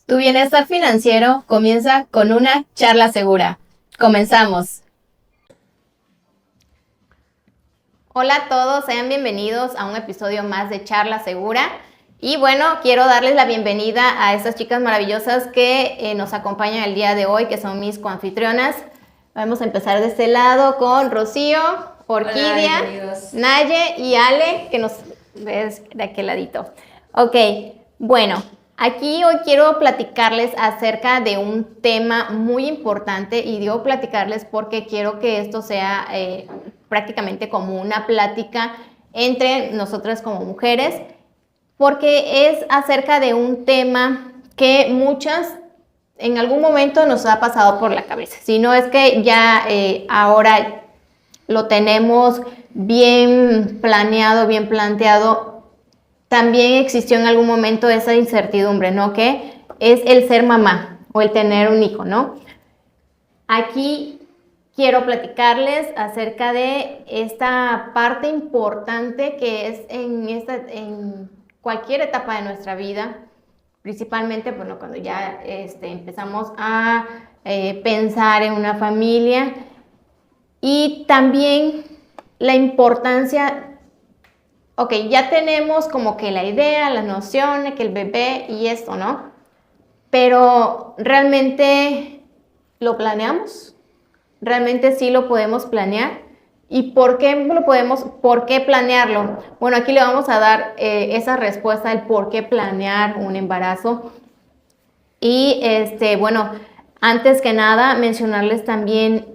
Tu bienestar financiero comienza con una charla segura. Comenzamos. Hola a todos, sean bienvenidos a un episodio más de Charla Segura. Y bueno, quiero darles la bienvenida a estas chicas maravillosas que nos acompañan el día de hoy, que son mis coanfitrionas. Vamos a empezar de este lado con Rocío, Orquídea, Naye y Ale, que nos ves de aquel ladito. Ok, bueno, aquí hoy quiero platicarles acerca de un tema muy importante, y digo platicarles porque quiero que esto sea prácticamente como una plática entre nosotras como mujeres, porque es acerca de un tema que muchas en algún momento nos ha pasado por la cabeza. Si no es que ya ahora lo tenemos bien planeado, bien planteado, también existió en algún momento esa incertidumbre, ¿no? Que es el ser mamá o el tener un hijo, ¿no? Aquí quiero platicarles acerca de esta parte importante que es en cualquier etapa de nuestra vida, principalmente, bueno, cuando ya empezamos a pensar en una familia, y también la importancia. Ok, ya tenemos como que la idea, la noción de que el bebé y esto, ¿no? Pero ¿realmente lo planeamos? ¿Realmente sí lo podemos planear? ¿Y por qué planearlo? Bueno, aquí le vamos a dar esa respuesta del por qué planear un embarazo. Y bueno, antes que nada mencionarles también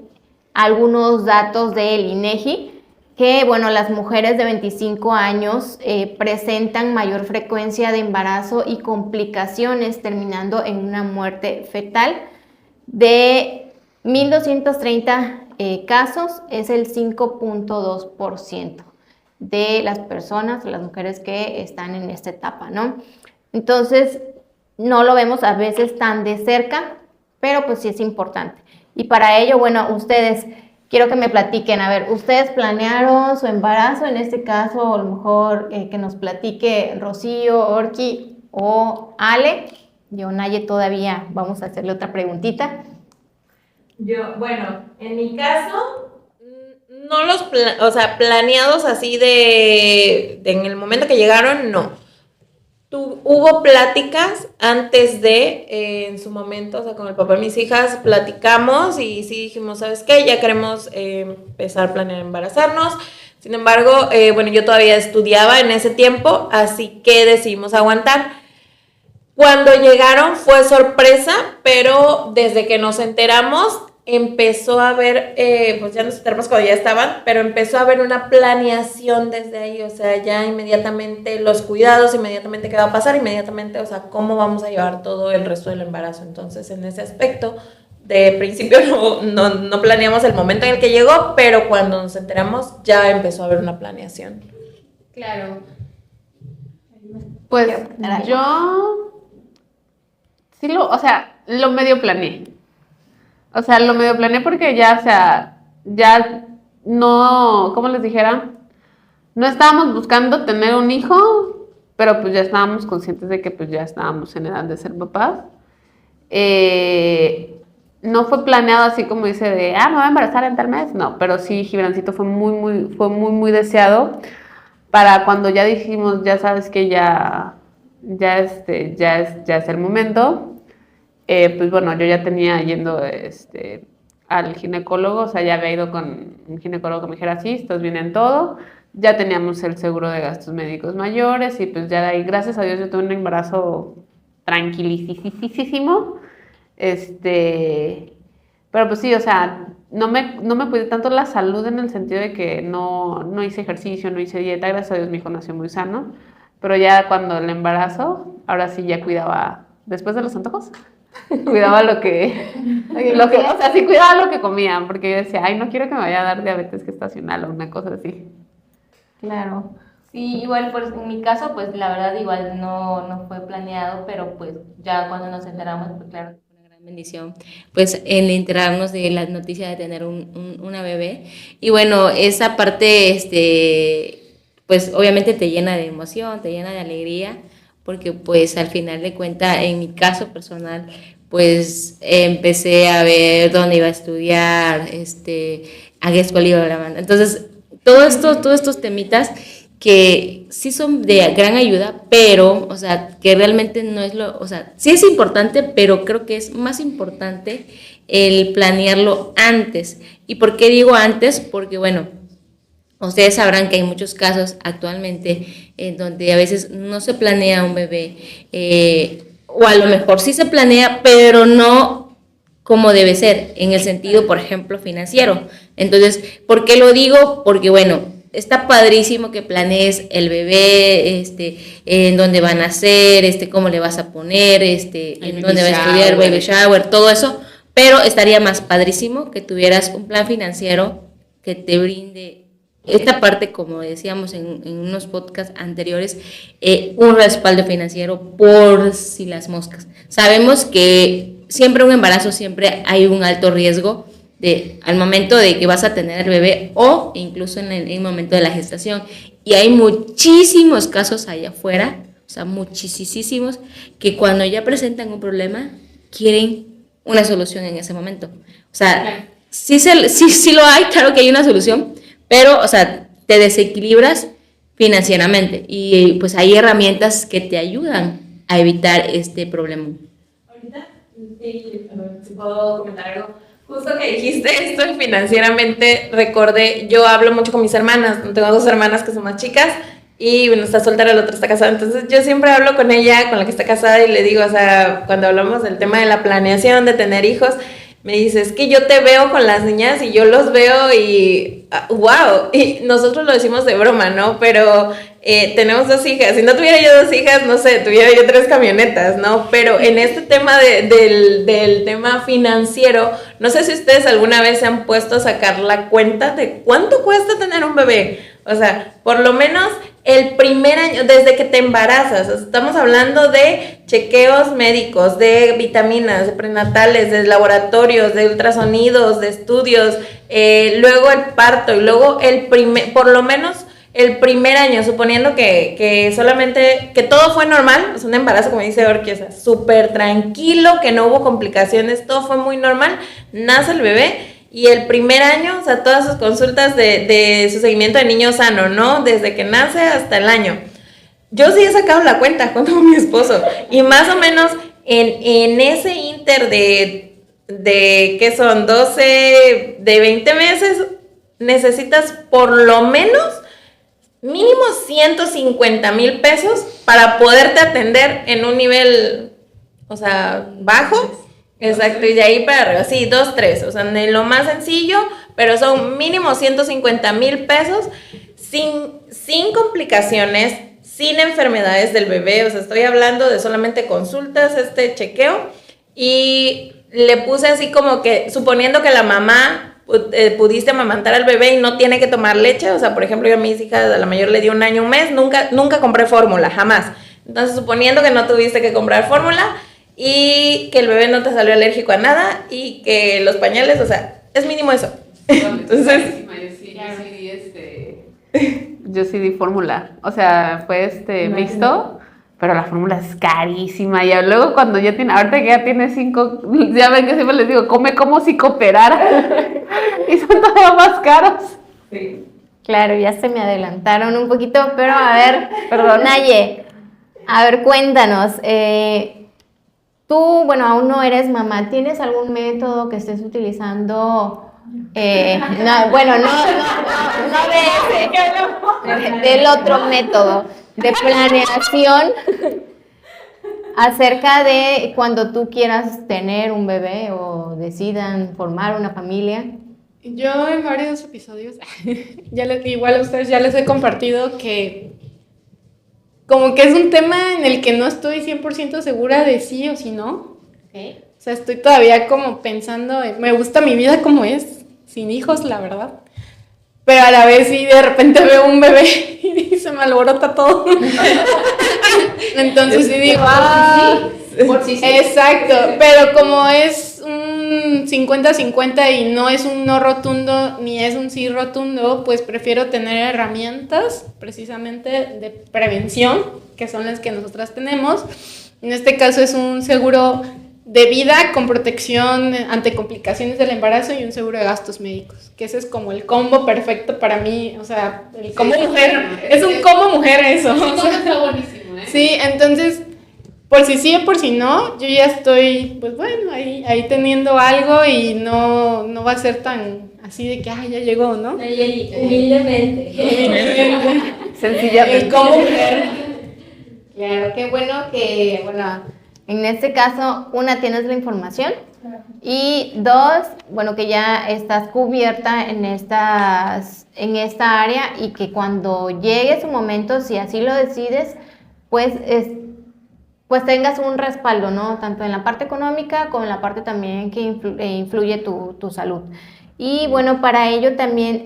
algunos datos del INEGI, que bueno, las mujeres de 25 años presentan mayor frecuencia de embarazo y complicaciones, terminando en una muerte fetal. De 1.230 casos, es el 5.2% de las personas, las mujeres que están en esta etapa, ¿no? Entonces, no lo vemos a veces tan de cerca, pero pues sí es importante. Y para ello, bueno, ustedes, quiero que me platiquen, a ver, ¿ustedes planearon su embarazo? En este caso, a lo mejor que nos platique Rocío, Orqui o Ale. Yo, Naye, todavía vamos a hacerle otra preguntita. Bueno, en mi caso, no o sea, planeados así de en el momento que llegaron, no. Hubo pláticas antes en su momento, o sea, con el papá de mis hijas, platicamos y sí dijimos, ¿sabes qué? Ya queremos empezar a planear embarazarnos. Sin embargo, bueno, yo todavía estudiaba en ese tiempo, así que decidimos aguantar. Cuando llegaron fue sorpresa, pero desde que nos enteramos empezó a haber, pues ya nos enteramos cuando ya estaban, pero empezó a haber una planeación desde ahí, o sea, ya inmediatamente los cuidados, inmediatamente qué va a pasar, inmediatamente, o sea, cómo vamos a llevar todo el resto del embarazo. Entonces, en ese aspecto, de principio no planeamos el momento en el que llegó, pero cuando nos enteramos ya empezó a haber una planeación. Claro. Pues yo sí lo medio planeé. O sea, lo medio planeé porque ya, o sea, ya no, ¿cómo les dijera? No estábamos buscando tener un hijo, pero pues ya estábamos conscientes de que pues ya estábamos en edad de ser papás. No fue planeado así como dice de, me voy a embarazar en tal mes. No, pero sí, Gibrancito fue muy deseado para cuando ya dijimos, ya sabes que ya es el momento. Pues bueno, yo ya tenía yendo al ginecólogo, o sea, ya había ido con un ginecólogo que me dijera, sí, estás bien en todo, ya teníamos el seguro de gastos médicos mayores y pues ya de ahí, gracias a Dios, yo tuve un embarazo tranquilicísimo, pero pues sí, o sea, no me cuidé tanto la salud en el sentido de que no hice ejercicio, no hice dieta, gracias a Dios mi hijo nació muy sano, pero ya cuando el embarazo, ahora sí ya cuidaba, después de los antojos, cuidaba o sea, sí cuidaba lo que comía, porque yo decía, ay, no quiero que me vaya a dar diabetes gestacional o una cosa así. Claro. Sí, igual pues en mi caso pues la verdad igual no fue planeado, pero pues ya cuando nos enteramos pues claro que fue una gran bendición pues el enterarnos de la noticia de tener una bebé. Y bueno, esa parte pues obviamente te llena de emoción, te llena de alegría, porque pues al final de cuentas, en mi caso personal, pues empecé a ver dónde iba a estudiar, a qué escuela iba a la banda. Entonces, todos estos temitas que sí son de gran ayuda, pero, o sea, que realmente no es o sea, sí es importante, pero creo que es más importante el planearlo antes. ¿Y por qué digo antes? Porque, bueno, ustedes sabrán que hay muchos casos actualmente en donde a veces no se planea un bebé, o a lo mejor sí se planea, pero no como debe ser, en el sentido, por ejemplo, financiero. Entonces, ¿por qué lo digo? Porque, bueno, está padrísimo que planees el bebé, en dónde van a nacer, cómo le vas a poner, en dónde va a estudiar, baby shower, todo eso, pero estaría más padrísimo que tuvieras un plan financiero que te brinde esta parte, como decíamos en unos podcasts anteriores, un respaldo financiero por si las moscas. Sabemos que siempre un embarazo, siempre hay un alto riesgo al momento de que vas a tener el bebé o incluso en el momento de la gestación. Y hay muchísimos casos allá afuera, o sea, muchísimos, que cuando ya presentan un problema, quieren una solución en ese momento. O sea, sí lo hay, claro que hay una solución, pero, o sea, te desequilibras financieramente y pues hay herramientas que te ayudan a evitar este problema. Ahorita, si puedo comentar algo. Justo que dijiste esto financieramente, recordé, yo hablo mucho con mis hermanas, tengo 2 hermanas que son más chicas y una está soltera, la otra está casada, entonces yo siempre hablo con ella, con la que está casada, y le digo, o sea, cuando hablamos del tema de la planeación, de tener hijos, me dice, es que yo te veo con las niñas y yo los veo y wow, y nosotros lo decimos de broma, ¿no? Pero tenemos 2 hijas, si no tuviera yo 2 hijas, no sé, tuviera yo 3 camionetas, ¿no? Pero en este tema del tema financiero, no sé si ustedes alguna vez se han puesto a sacar la cuenta de cuánto cuesta tener un bebé. O sea, por lo menos el primer año, desde que te embarazas, estamos hablando de chequeos médicos, de vitaminas, de prenatales, de laboratorios, de ultrasonidos, de estudios, luego el parto y luego por lo menos el primer año, suponiendo que solamente, que todo fue normal, es un embarazo, como dice Orki, o sea, súper tranquilo, que no hubo complicaciones, todo fue muy normal, nace el bebé. Y el primer año, o sea, todas sus consultas de su seguimiento de niño sano, ¿no? Desde que nace hasta el año. Yo sí he sacado la cuenta junto con mi esposo. Y más o menos en ese inter de ¿qué son? 12, de 20 meses, necesitas por lo menos mínimo 150,000 pesos para poderte atender en un nivel, o sea, bajo. Exacto, y de ahí para arriba, sí, 2, 3, o sea, de lo más sencillo, pero son mínimo 150,000 pesos sin complicaciones, sin enfermedades del bebé, o sea, estoy hablando de solamente consultas, chequeo, y le puse así como que, suponiendo que la mamá pudiste amamantar al bebé y no tiene que tomar leche, o sea, por ejemplo, yo a mis hijas, a la mayor le di 1 año, 1 mes, nunca compré fórmula, jamás. Entonces, suponiendo que no tuviste que comprar fórmula, y que el bebé no te salió alérgico a nada y que los pañales, o sea, es mínimo eso. Entonces, yo sí di fórmula, o sea, fue mixto, pero la fórmula es carísima. Y luego cuando ya ahorita que ya tiene 5, ya ven que siempre les digo, come como si cooperara. Y son todavía más caros. sí. Claro, ya se me adelantaron un poquito, pero a ver, perdón, Naye, a ver, cuéntanos, tú, bueno, aún no eres mamá, ¿tienes algún método que estés utilizando? No de ese, del otro método de planeación acerca de cuando tú quieras tener un bebé o decidan formar una familia. Yo en varios episodios, igual a ustedes ya les he compartido que como que es un tema en el que no estoy 100% segura de sí o si no. Okay. O sea, estoy todavía como pensando, me gusta mi vida como es, sin hijos, la verdad. Pero a la vez sí, de repente veo un bebé y se me alborota todo. Entonces sí digo, por sí. Exacto, pero como es un 50-50 y no es un no rotundo ni es un sí rotundo, pues prefiero tener herramientas precisamente de prevención que son las que nosotras tenemos. En este caso es un seguro de vida con protección ante complicaciones del embarazo y un seguro de gastos médicos, que ese es como el combo perfecto para mí, o sea, el combo mujer, es un combo mujer eso. Sí, está buenísimo, ¿eh? Sí, entonces, por si sí o por si no, yo ya estoy, pues bueno, ahí teniendo algo y no va a ser tan así de que, ya llegó, ¿no? Humildemente. Sencillamente. El combo mujer. Claro, qué bueno que, bueno, en este caso, una, tienes la información y dos, bueno, que ya estás cubierta en esta área y que cuando llegue su momento, si así lo decides, pues pues tengas un respaldo, ¿no? Tanto en la parte económica como en la parte también que influye tu salud. Y bueno, para ello también,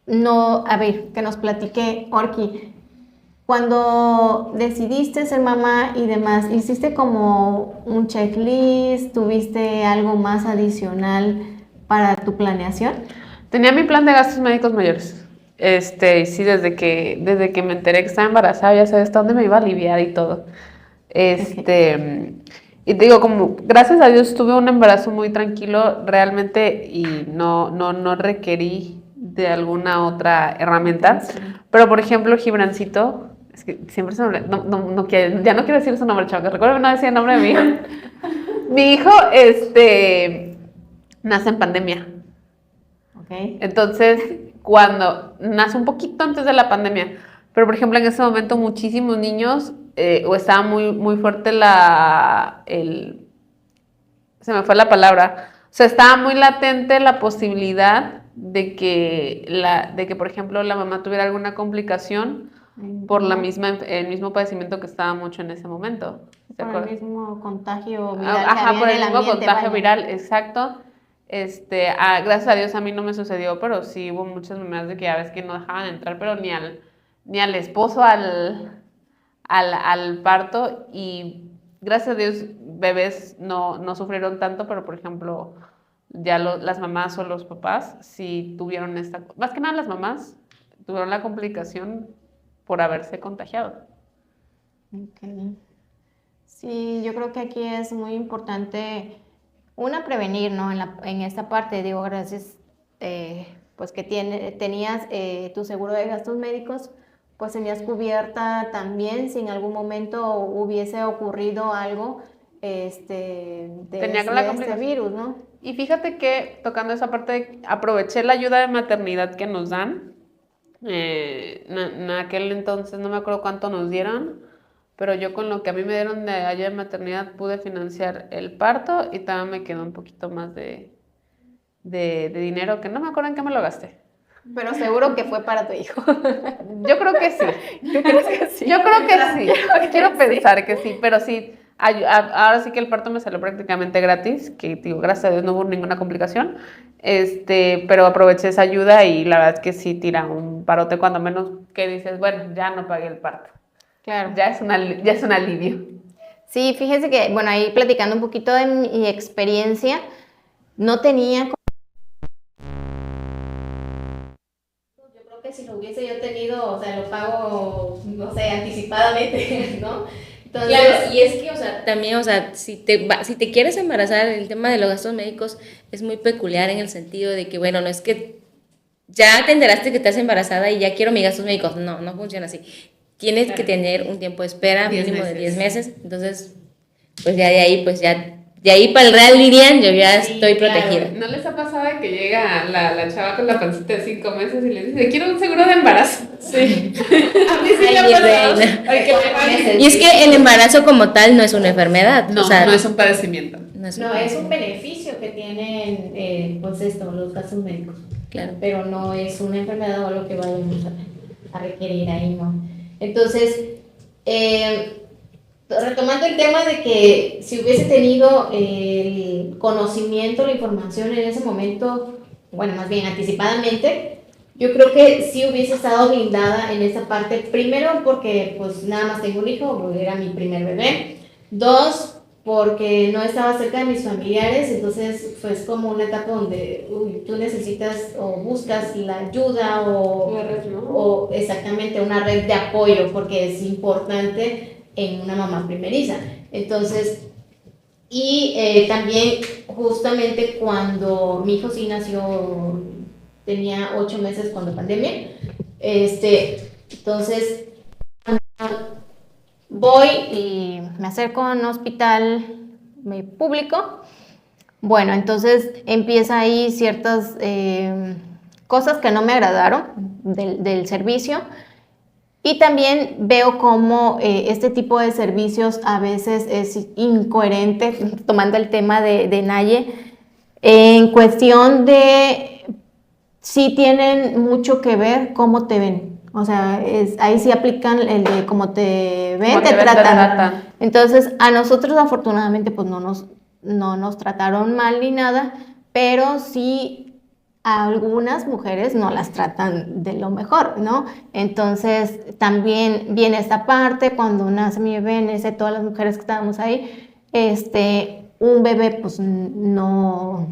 no, a ver, que nos platique Orki. Cuando decidiste ser mamá y demás, ¿hiciste como un checklist? ¿Tuviste algo más adicional para tu planeación? Tenía mi plan de gastos médicos mayores. Y sí, desde que me enteré que estaba embarazada, ya sabes hasta dónde me iba a aliviar y todo. Y te digo, como gracias a Dios tuve un embarazo muy tranquilo realmente y no requerí de alguna otra herramienta. Sí. Pero por ejemplo, Gibrancito, es que siempre se me ya no quiero decir su nombre, chavos, recuerdo que no decía el nombre de mi hijo. Mi hijo, nace en pandemia. Okay. Entonces, cuando nace un poquito antes de la pandemia, pero por ejemplo en ese momento muchísimos niños, o estaba muy, muy fuerte se me fue la palabra, o sea, estaba muy latente la posibilidad de que por ejemplo la mamá tuviera alguna complicación por el mismo padecimiento que estaba mucho en ese momento. Por el mismo contagio viral. Ajá, por el mismo contagio viral, exacto. Gracias a Dios a mí no me sucedió, pero sí hubo muchas mamás de que ya ves que no dejaban entrar, pero ni al esposo al parto, y gracias a Dios bebés no sufrieron tanto, pero por ejemplo ya las mamás o los papás sí tuvieron más que nada las mamás tuvieron la complicación por haberse contagiado. Okay. Sí, yo creo que aquí es muy importante prevenir, ¿no? En esta parte, digo, gracias, pues que tenías tu seguro de gastos médicos, pues tenías cubierta también si en algún momento hubiese ocurrido algo de este virus, ¿no? Y fíjate que tocando esa parte, aproveché la ayuda de maternidad que nos dan. En aquel entonces no me acuerdo cuánto nos dieron, pero yo con lo que a mí me dieron de ayuda de maternidad pude financiar el parto y también me quedó un poquito más de dinero, que no me acuerdo en qué me lo gasté. Pero seguro que fue para tu hijo. Yo creo que sí. ¿Tú crees que sí? Yo creo que sí. Quiero pensar que sí, pero sí. Ahora sí que el parto me salió prácticamente gratis, que digo, gracias a Dios no hubo ninguna complicación, pero aproveché esa ayuda y la verdad es que sí tira un parote cuando menos que dices, bueno, ya no pagué el parto. Claro. Ya es un alivio. Sí, fíjese que, bueno, ahí platicando un poquito de mi experiencia, no tenía... Yo creo que si lo hubiese yo tenido, o sea, lo pago, no sé, anticipadamente, ¿no? Entonces, claro, y es que, o sea, también, o sea, si te quieres embarazar, el tema de los gastos médicos es muy peculiar en el sentido de que, bueno, no es que ya te enteraste que estás embarazada y ya quiero mis gastos médicos. No funciona así. Tienes que tener un tiempo de espera mínimo de 10 meses. Entonces, pues ya de ahí para el Real Lirian yo ya estoy protegida. ¿No les ha pasado que llega la chava con la pancita de 5 meses y le dice, quiero un seguro de embarazo? Sí. A mí sí me ha pasado. Y es que el embarazo como tal no es una enfermedad. No, o sea, no es un padecimiento. No, es un beneficio que tienen, pues los gastos médicos. Claro. Pero no es una enfermedad o algo que vayamos a requerir ahí, ¿no? Entonces, retomando el tema de que si hubiese tenido el conocimiento, la información en ese momento, bueno, más bien anticipadamente, yo creo que sí hubiese estado blindada en esa parte. Primero porque pues nada más tengo un hijo, porque era mi primer bebé. Dos, porque no estaba cerca de mis familiares, entonces fue como una etapa donde tú necesitas o buscas la ayuda Una red, ¿no? o exactamente una red de apoyo, porque es importante en una mamá primeriza. Entonces, y también justamente cuando mi hijo sí nació, tenía 8 meses cuando pandemia, entonces voy y me acerco a un hospital público. Bueno, entonces empieza ahí ciertas cosas que no me agradaron del servicio. Y también veo cómo este tipo de servicios a veces es incoherente, tomando el tema de Naye, en cuestión de sí tienen mucho que ver cómo te ven. O sea, ahí sí aplican el de cómo te ven, te tratan. Entonces, a nosotros afortunadamente pues no nos trataron mal ni nada, pero sí a algunas mujeres no las tratan de lo mejor, ¿no? Entonces, también viene esta parte, cuando nace mi bebé, nace todas las mujeres que estábamos ahí, un bebé pues no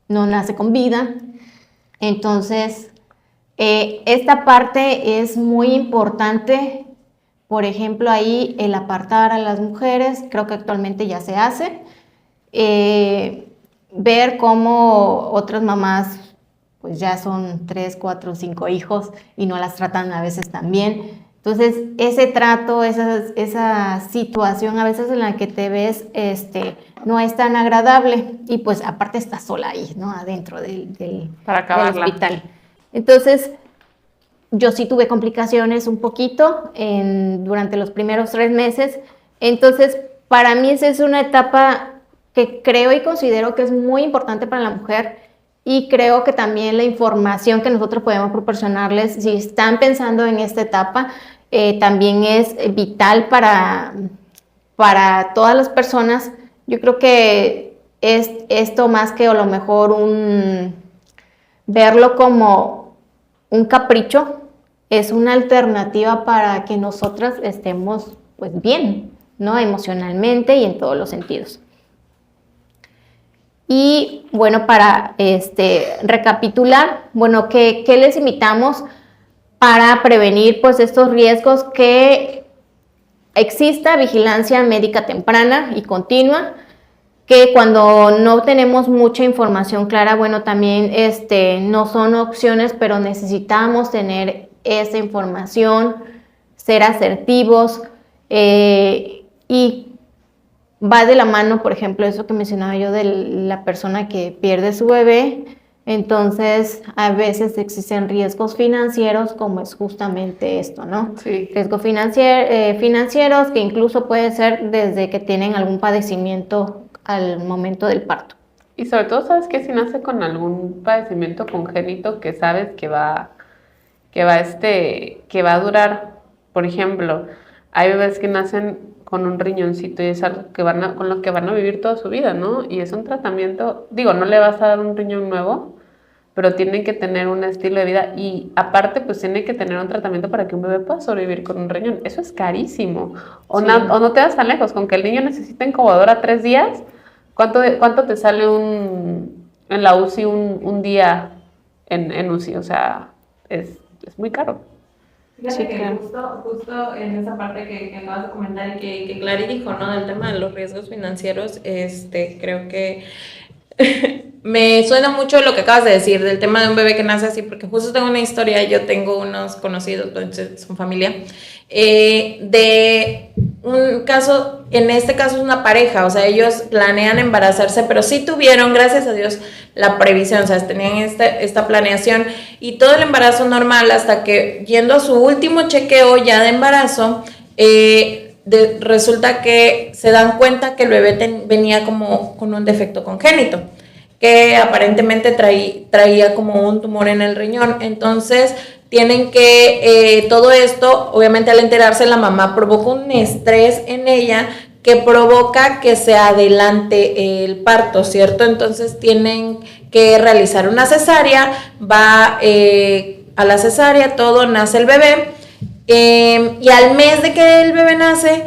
nace con vida. Entonces, esta parte es muy importante. Por ejemplo, ahí el apartar a las mujeres, creo que actualmente ya se hace. Ver cómo otras mamás pues ya son 3, 4, 5 hijos y no las tratan a veces tan bien. Entonces, ese trato, esa situación a veces en la que te ves no es tan agradable y pues aparte estás sola ahí, ¿no? Adentro del hospital. Entonces, yo sí tuve complicaciones un poquito durante los primeros 3 meses. Entonces, para mí esa es una etapa que creo y considero que es muy importante para la mujer, y creo que también la información que nosotros podemos proporcionarles, si están pensando en esta etapa, también es vital para todas las personas. Yo creo que es esto más que a lo mejor verlo como un capricho, es una alternativa para que nosotras estemos pues bien, ¿no? Emocionalmente y en todos los sentidos. Y bueno, para recapitular, bueno, ¿qué les invitamos para prevenir pues estos riesgos? Que exista vigilancia médica temprana y continua, que cuando no tenemos mucha información clara, bueno, también no son opciones, pero necesitamos tener esa información, ser asertivos, y va de la mano, por ejemplo, eso que mencionaba yo de la persona que pierde su bebé. Entonces, a veces existen riesgos financieros, como es justamente esto, ¿no? Sí. Riesgos financieros que incluso puede ser desde que tienen algún padecimiento al momento del parto. Y sobre todo, ¿sabes qué? Si nace con algún padecimiento congénito que sabes que va a durar, por ejemplo, hay bebés que nacen con un riñoncito y es algo con lo que van a vivir toda su vida, ¿no? Y es un tratamiento, digo, no le vas a dar un riñón nuevo, pero tienen que tener un estilo de vida y aparte pues tiene que tener un tratamiento para que un bebé pueda sobrevivir con un riñón. Eso es carísimo. O no te vas tan lejos, con que el niño necesita incubadora 3 días, ¿cuánto te sale en la UCI un día en UCI? O sea, es muy caro. Fíjate que justo en esa parte que acabas de comentar y que Clary dijo, ¿no? Del tema de los riesgos financieros, creo que me suena mucho lo que acabas de decir del tema de un bebé que nace así, porque justo tengo una historia, yo tengo unos conocidos, pues, son familia, de un caso, en este caso es una pareja, o sea, ellos planean embarazarse, pero sí tuvieron, gracias a Dios, la previsión, o sea, tenían esta planeación y todo el embarazo normal hasta que yendo a su último chequeo ya de embarazo, resulta que se dan cuenta que el bebé venía como con un defecto congénito, que aparentemente traía como un tumor en el riñón. Entonces tienen que, todo esto, obviamente al enterarse la mamá provoca un estrés en ella que provoca que se adelante el parto, ¿cierto? Entonces tienen que realizar una cesárea, va a la cesárea, todo, nace el bebé, y al mes de que el bebé nace,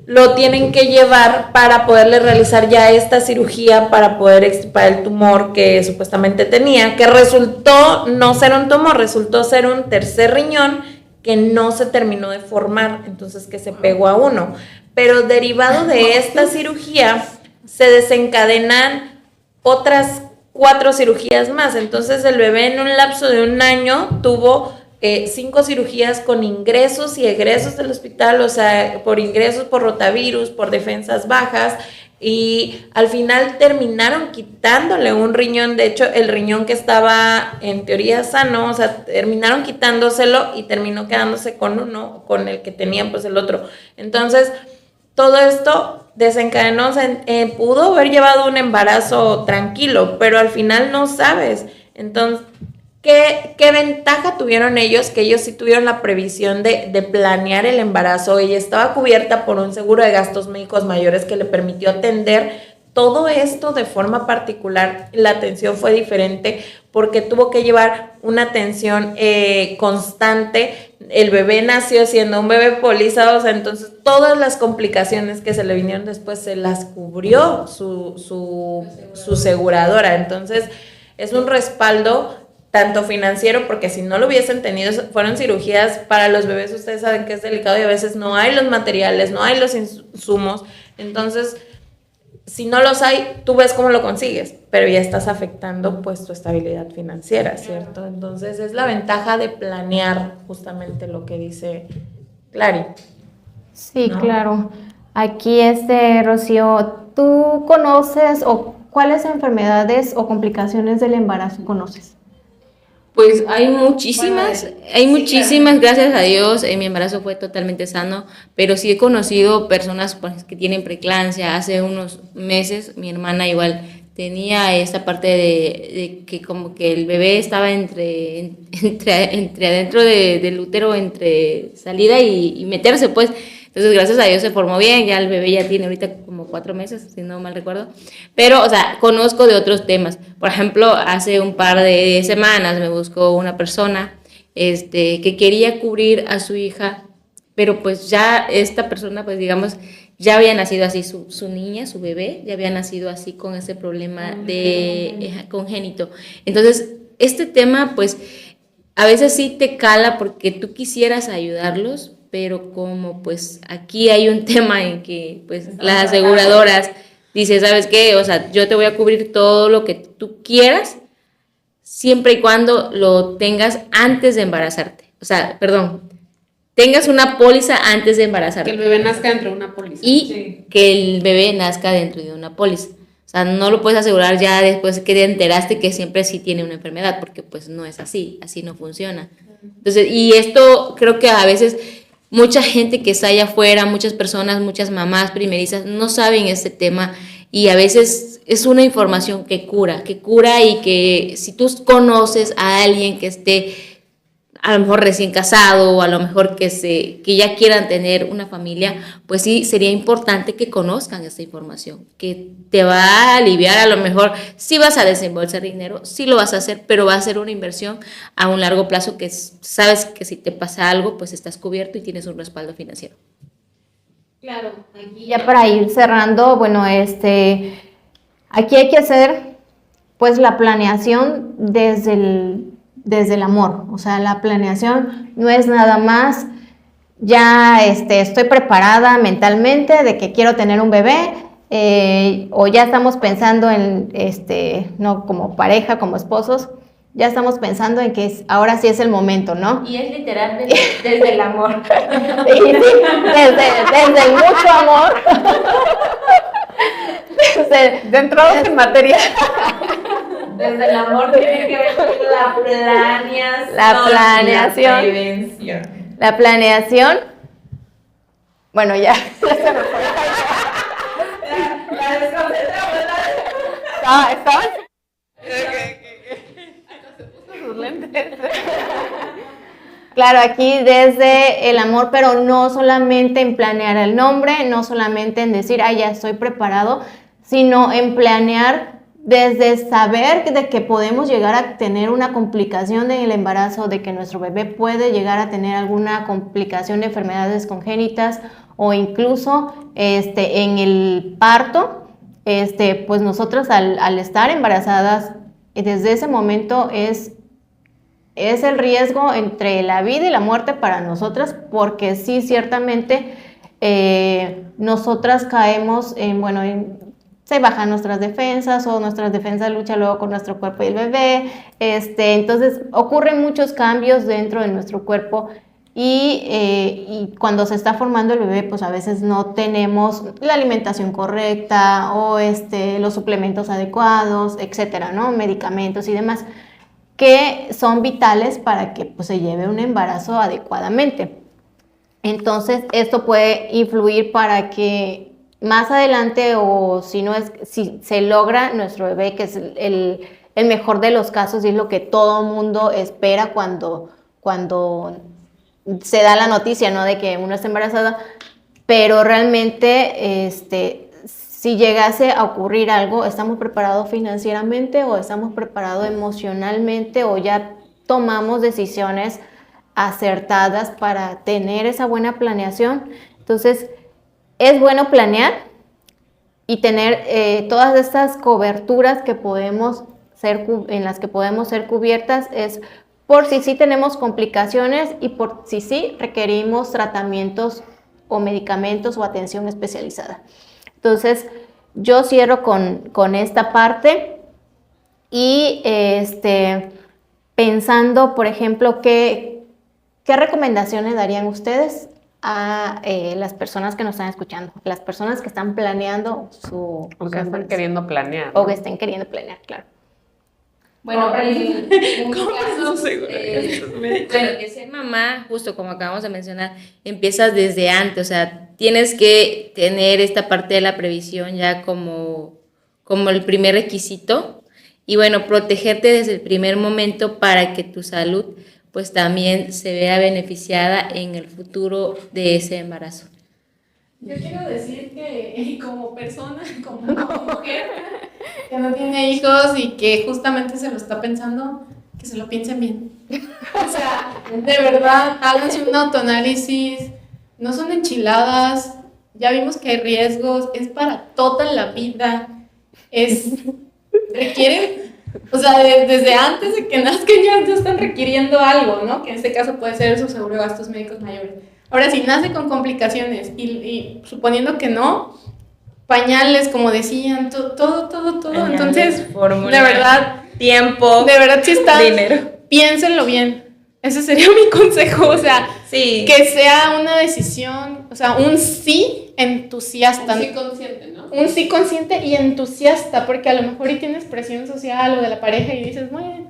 lo tienen que llevar para poderle realizar ya esta cirugía para poder extirpar el tumor que supuestamente tenía, que resultó no ser un tumor, resultó ser un tercer riñón que no se terminó de formar, entonces que se pegó a uno. Pero derivado de esta cirugía se desencadenan otras 4 cirugías más, entonces el bebé en un lapso de 1 año tuvo 5 cirugías con ingresos y egresos del hospital, o sea, por ingresos por rotavirus, por defensas bajas, y al final terminaron quitándole un riñón. De hecho, el riñón que estaba en teoría sano, o sea, terminaron quitándoselo y terminó quedándose con uno, con el que tenía pues el otro. Entonces, todo esto desencadenó, pudo haber llevado un embarazo tranquilo, pero al final no sabes. Entonces, ¿qué ventaja tuvieron ellos? Que ellos sí tuvieron la previsión de planear el embarazo. Ella estaba cubierta por un seguro de gastos médicos mayores que le permitió atender todo esto de forma particular. La atención fue diferente porque tuvo que llevar una atención constante. El bebé nació siendo un bebé póliza, o sea, entonces todas las complicaciones que se le vinieron después se las cubrió su aseguradora. Entonces, es un respaldo tanto financiero, porque si no lo hubiesen tenido, fueron cirugías para los bebés, ustedes saben que es delicado y a veces no hay los materiales, no hay los insumos, entonces si no los hay, tú ves cómo lo consigues, pero ya estás afectando pues tu estabilidad financiera, ¿cierto? Entonces es la ventaja de planear justamente lo que dice Clary. Sí, ¿no? claro. Aquí, Rocío, ¿tú conoces o cuáles enfermedades o complicaciones del embarazo conoces? Pues hay muchísimas, gracias a Dios, mi embarazo fue totalmente sano, pero sí he conocido personas pues, que tienen preeclampsia. Hace unos meses mi hermana igual tenía esta parte de que como que el bebé estaba entre adentro del útero, entre salida y meterse pues. Entonces, gracias a Dios se formó bien, ya el bebé ya tiene ahorita como 4 meses, si no mal recuerdo. Pero, o sea, conozco de otros temas. Por ejemplo, hace un par de semanas me buscó una persona que quería cubrir a su hija, pero pues ya esta persona, pues digamos, ya había nacido así su niña, su bebé, ya había nacido así con ese problema congénito. Entonces, este tema, pues, a veces sí te cala porque tú quisieras ayudarlos, pero como pues aquí hay un tema en que pues las aseguradoras dicen, ¿sabes qué? O sea, yo te voy a cubrir todo lo que tú quieras, siempre y cuando lo tengas antes de embarazarte. O sea, perdón, tengas una póliza antes de embarazarte. Que el bebé nazca dentro de una póliza. Y que el bebé nazca dentro de una póliza. O sea, no lo puedes asegurar ya después que te enteraste que siempre sí tiene una enfermedad, porque pues no es así no funciona. Entonces, y esto creo que a veces mucha gente que está allá afuera, muchas personas, muchas mamás primerizas no saben este tema y a veces es una información que cura y que si tú conoces a alguien que esté a lo mejor recién casado o a lo mejor que ya quieran tener una familia, pues sí sería importante que conozcan esta información, que te va a aliviar. A lo mejor sí vas a desembolsar dinero, sí lo vas a hacer, pero va a ser una inversión a un largo plazo que sabes que si te pasa algo, pues estás cubierto y tienes un respaldo financiero. Claro, aquí ya para ir cerrando, bueno, aquí hay que hacer pues la planeación desde el amor. O sea, la planeación no es nada más ya estoy preparada mentalmente de que quiero tener un bebé, o ya estamos pensando en no como pareja, como esposos, ya estamos pensando en que ahora sí es el momento, ¿no? Y es literal desde el amor. Sí, desde el mucho amor. Dentro de materia. Desde el amor tiene que ver con la planeación. La planeación. La prevención. La planeación. Bueno, ya. La desconcentramos. Estaba. Claro, aquí desde el amor, pero no solamente en planear el nombre, no solamente en decir, ya estoy preparado, sino en planear desde saber de que podemos llegar a tener una complicación del embarazo, de que nuestro bebé puede llegar a tener alguna complicación de enfermedades congénitas o incluso en el parto, pues nosotras al estar embarazadas, desde ese momento es el riesgo entre la vida y la muerte para nosotras, porque sí, ciertamente nosotras caemos se bajan nuestras defensas o nuestras defensas luchan luego con nuestro cuerpo y el bebé, entonces ocurren muchos cambios dentro de nuestro cuerpo y cuando se está formando el bebé, pues a veces no tenemos la alimentación correcta o los suplementos adecuados, etcétera, ¿no? Medicamentos y demás, que son vitales para que pues, se lleve un embarazo adecuadamente. Entonces, esto puede influir para que más adelante o si se logra nuestro bebé, que es el mejor de los casos y es lo que todo mundo espera cuando se da la noticia, ¿no? De que uno está embarazada, pero realmente si llegase a ocurrir algo, ¿estamos preparados financieramente o estamos preparados emocionalmente o ya tomamos decisiones acertadas para tener esa buena planeación? Entonces, es bueno planear y tener todas estas coberturas en las que podemos ser cubiertas, es por si sí tenemos complicaciones y por si sí requerimos tratamientos o medicamentos o atención especializada. Entonces, yo cierro con esta parte y pensando, por ejemplo, ¿qué recomendaciones darían ustedes a las personas que nos están escuchando, las personas que están planeando o que están queriendo planear, ¿no? O que estén queriendo planear, claro. Bueno, en mi ¿Cómo caso, no sé, bueno, que ser mamá, justo como acabamos de mencionar, empiezas desde antes, o sea, tienes que tener esta parte de la previsión ya como el primer requisito y bueno, protegerte desde el primer momento para que tu salud pues también se vea beneficiada en el futuro de ese embarazo. Yo quiero decir que como persona, como mujer que no tiene hijos y que justamente se lo está pensando, que se lo piensen bien. O sea, de verdad, háganse un autoanálisis, no son enchiladas, ya vimos que hay riesgos, es para toda la vida, requieren, o sea, desde antes de que nazcan ya están requiriendo algo, ¿no? Que en este caso puede ser su seguro de gastos médicos mayores. Ahora, si nace con complicaciones y suponiendo que no, pañales, como decían, todo, Pañales, entonces, fórmula, de verdad, tiempo, de verdad, si está, dinero. Piénsenlo bien. Ese sería mi consejo, o sea, Sí. que sea una decisión, o sea, un sí entusiasta. Un sí consciente, ¿no? Un sí consciente y entusiasta, porque a lo mejor y tienes presión social o de la pareja y dices, bueno,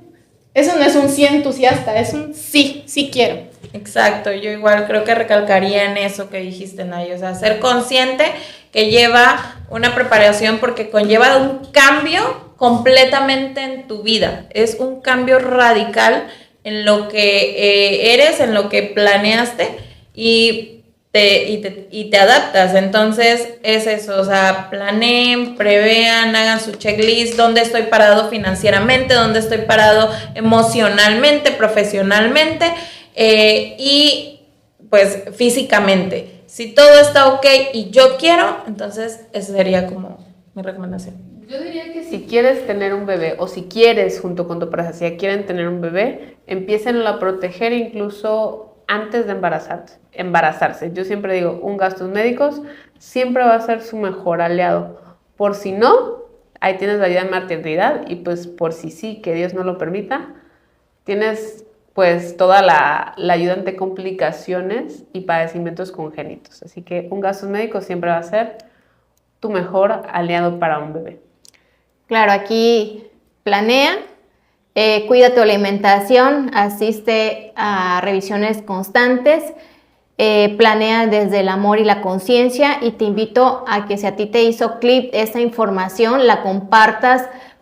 eso no es un sí entusiasta, es un sí quiero. Exacto, yo igual creo que recalcaría en eso que dijiste, Nay, o sea, ser consciente que lleva una preparación porque conlleva un cambio completamente en tu vida, es un cambio radical en lo que eres, en lo que planeaste y te adaptas, entonces es eso, o sea, planeen, prevean, hagan su checklist, dónde estoy parado financieramente, dónde estoy parado emocionalmente, profesionalmente, y pues físicamente. Si todo está ok y yo quiero, entonces esa sería como mi recomendación. Yo diría que si quieres tener un bebé o si quieres junto con tu pareja, si quieren tener un bebé, empiecen a proteger incluso antes de embarazarse. Yo siempre digo, un gastos médicos siempre va a ser su mejor aliado. Por si no, ahí tienes la ayuda de maternidad y pues por si sí, que Dios no lo permita, tienes pues toda la ayuda ante complicaciones y padecimientos congénitos. Así que un gastos médicos siempre va a ser tu mejor aliado para un bebé. Claro, aquí planea, cuida tu alimentación, asiste a revisiones constantes, planea desde el amor y la conciencia y te invito a que si a ti te hizo clic esta información, la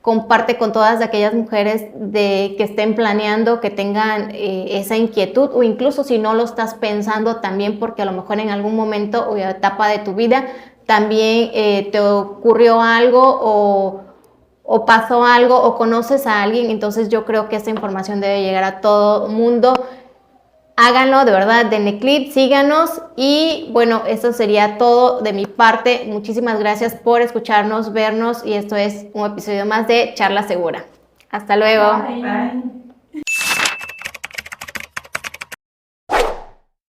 comparte con todas aquellas mujeres que estén planeando, que tengan esa inquietud o incluso si no lo estás pensando también porque a lo mejor en algún momento o etapa de tu vida también te ocurrió algo o pasó algo o conoces a alguien, entonces yo creo que esta información debe llegar a todo mundo. háganlo, de verdad, denle clip, síganos y bueno, eso sería todo de mi parte. Muchísimas gracias por escucharnos, vernos y esto es un episodio más de Charla Segura. Hasta luego. Bye.